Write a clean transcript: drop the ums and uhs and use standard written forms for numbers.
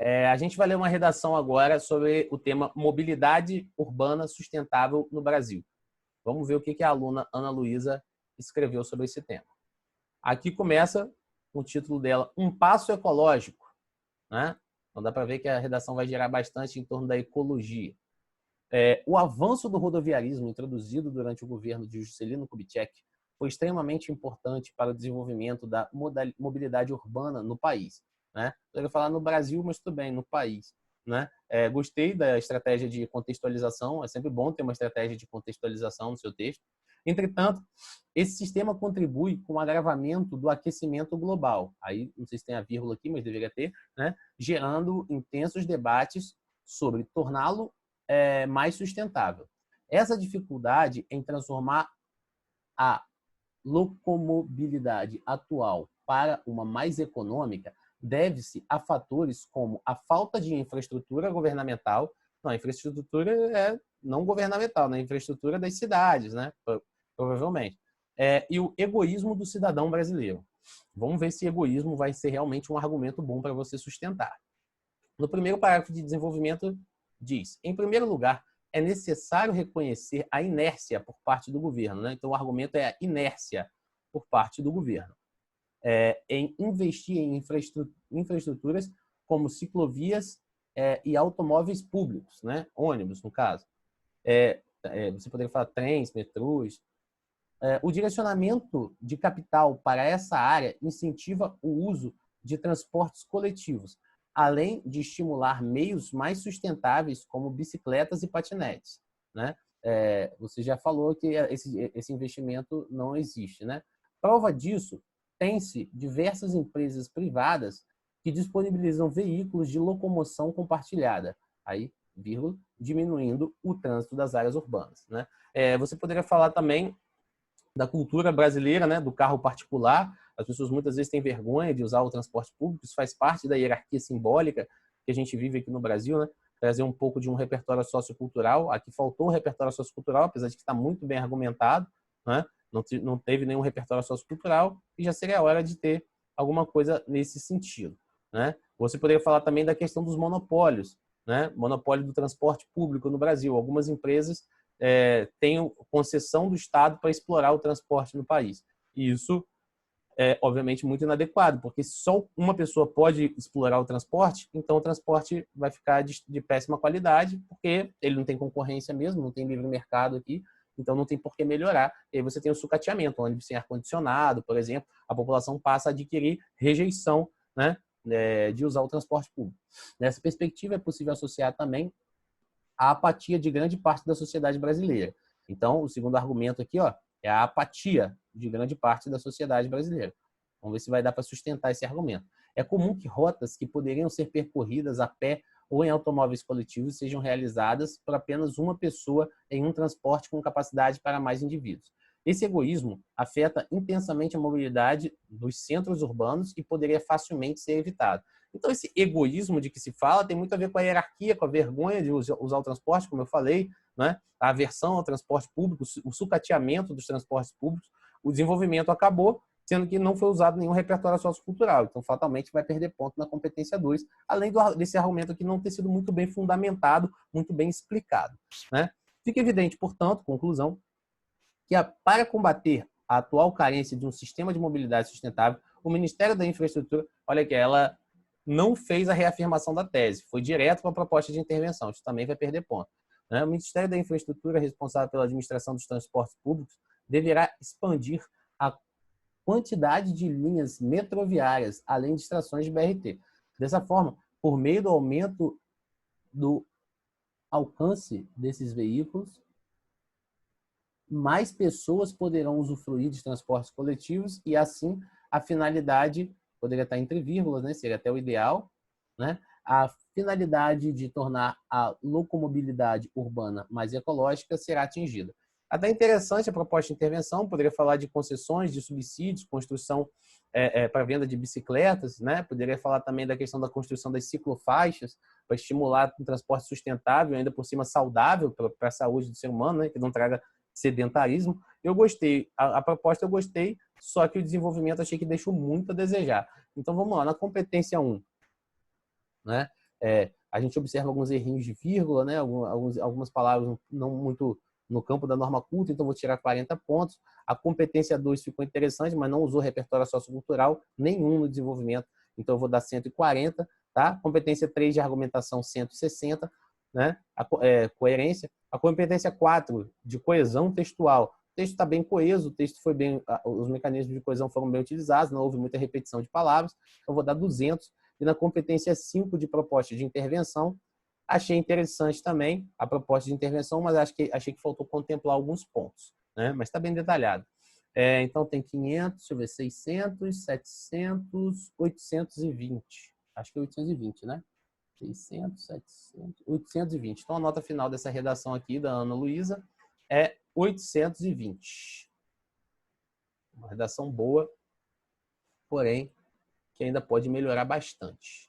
A gente vai ler uma redação agora sobre o tema mobilidade urbana sustentável no Brasil. Vamos ver o que a aluna Ana Luísa escreveu sobre esse tema. Aqui começa o título dela, Um Passo Ecológico, né? Então dá para ver que a redação vai girar bastante em torno da ecologia. O avanço do rodoviarismo introduzido durante o governo de Juscelino Kubitschek foi extremamente importante para o desenvolvimento da mobilidade urbana no país, né? Eu ia falar no Brasil, mas tudo bem, no país, né? Gostei da estratégia de contextualização, é sempre bom ter uma estratégia de contextualização no seu texto. Entretanto, esse sistema contribui com o agravamento do aquecimento global. Aí, não sei se tem a vírgula aqui, mas deveria ter, né? Gerando intensos debates sobre torná-lo mais sustentável. Essa dificuldade em transformar a locomobilidade atual para uma mais econômica deve-se a fatores como a falta de infraestrutura governamental, não, a infraestrutura não governamental, né? Infraestrutura das cidades, né? Provavelmente. E o egoísmo do cidadão brasileiro. Vamos ver se egoísmo vai ser realmente um argumento bom para você sustentar. No primeiro parágrafo de desenvolvimento diz, em primeiro lugar, é necessário reconhecer a inércia por parte do governo, né? Então, o argumento é a inércia por parte do governo em investir em infraestruturas como ciclovias e automóveis públicos, né? Ônibus, no caso. Você poderia falar trens, metrôs. O direcionamento de capital para essa área incentiva o uso de transportes coletivos, além de estimular meios mais sustentáveis como bicicletas e patinetes, né? Você já falou que esse investimento não existe, né? Prova disso, tem-se diversas empresas privadas que disponibilizam veículos de locomoção compartilhada, aí, vírgula, diminuindo o trânsito das áreas urbanas, né? Você poderia falar também da cultura brasileira, né, do carro particular. As pessoas muitas vezes têm vergonha de usar o transporte público, isso faz parte da hierarquia simbólica que a gente vive aqui no Brasil, né? Trazer um pouco de um repertório sociocultural. Aqui faltou um repertório sociocultural, apesar de que está muito bem argumentado, né? Não teve nenhum repertório sociocultural e já seria a hora de ter alguma coisa nesse sentido, né? Você poderia falar também da questão dos monopólios, né? Monopólio do transporte público no Brasil. Algumas empresas têm concessão do Estado para explorar o transporte no país. E isso obviamente, muito inadequado, porque só uma pessoa pode explorar o transporte, então o transporte vai ficar de péssima qualidade, porque ele não tem concorrência mesmo, não tem livre mercado aqui, então não tem por que melhorar. E aí você tem o sucateamento, onde sem ar-condicionado, por exemplo, a população passa a adquirir rejeição, né, de usar o transporte público. Nessa perspectiva, é possível associar também a apatia de grande parte da sociedade brasileira. Então, o segundo argumento aqui, ó, é a apatia de grande parte da sociedade brasileira. Vamos ver se vai dar para sustentar esse argumento. É comum que rotas que poderiam ser percorridas a pé ou em automóveis coletivos sejam realizadas por apenas uma pessoa em um transporte com capacidade para mais indivíduos. Esse egoísmo afeta intensamente a mobilidade dos centros urbanos e poderia facilmente ser evitado. Então, esse egoísmo de que se fala tem muito a ver com a hierarquia, com a vergonha de usar o transporte, como eu falei, né? A aversão ao transporte público, o sucateamento dos transportes públicos. O desenvolvimento acabou, sendo que não foi usado nenhum repertório sociocultural. Então, fatalmente, vai perder ponto na competência 2, além desse argumento aqui não ter sido muito bem fundamentado, muito bem explicado, né? Fica evidente, portanto, conclusão, que para combater a atual carência de um sistema de mobilidade sustentável, o Ministério da Infraestrutura, olha que ela não fez a reafirmação da tese, foi direto para a proposta de intervenção, isso também vai perder ponto. O Ministério da Infraestrutura, responsável pela administração dos transportes públicos, deverá expandir a quantidade de linhas metroviárias, além de estações de BRT. Dessa forma, por meio do aumento do alcance desses veículos, mais pessoas poderão usufruir de transportes coletivos e, assim, a finalidade, poderia estar entre vírgulas, né? Seria até o ideal, né? A finalidade de tornar a locomobilidade urbana mais ecológica será atingida. Até interessante a proposta de intervenção, poderia falar de concessões, de subsídios, construção para venda de bicicletas, né? Poderia falar também da questão da construção das ciclofaixas, para estimular um transporte sustentável, ainda por cima saudável para a saúde do ser humano, né? Que não traga sedentarismo. Eu gostei, a proposta eu gostei, só que o desenvolvimento achei que deixou muito a desejar. Então vamos lá, na competência 1, né? A gente observa alguns errinhos de vírgula, né? Algumas palavras não muito no campo da norma culta, então vou tirar 40 pontos. A competência 2 ficou interessante, mas não usou repertório sociocultural nenhum no desenvolvimento, então eu vou dar 140, tá? Competência 3 de argumentação, 160, né? Coerência. A competência 4 de coesão textual. O texto está bem coeso, o texto foi bem, os mecanismos de coesão foram bem utilizados, não houve muita repetição de palavras, então eu vou dar 200. E na competência 5 de proposta de intervenção, achei interessante também a proposta de intervenção, mas achei que faltou contemplar alguns pontos, né? Mas está bem detalhado. Então tem 500, deixa eu ver, 600, 700, 820. Acho que é 820, né? 600, 700, 820. Então a nota final dessa redação aqui da Ana Luísa é 820. Uma redação boa, porém que ainda pode melhorar bastante.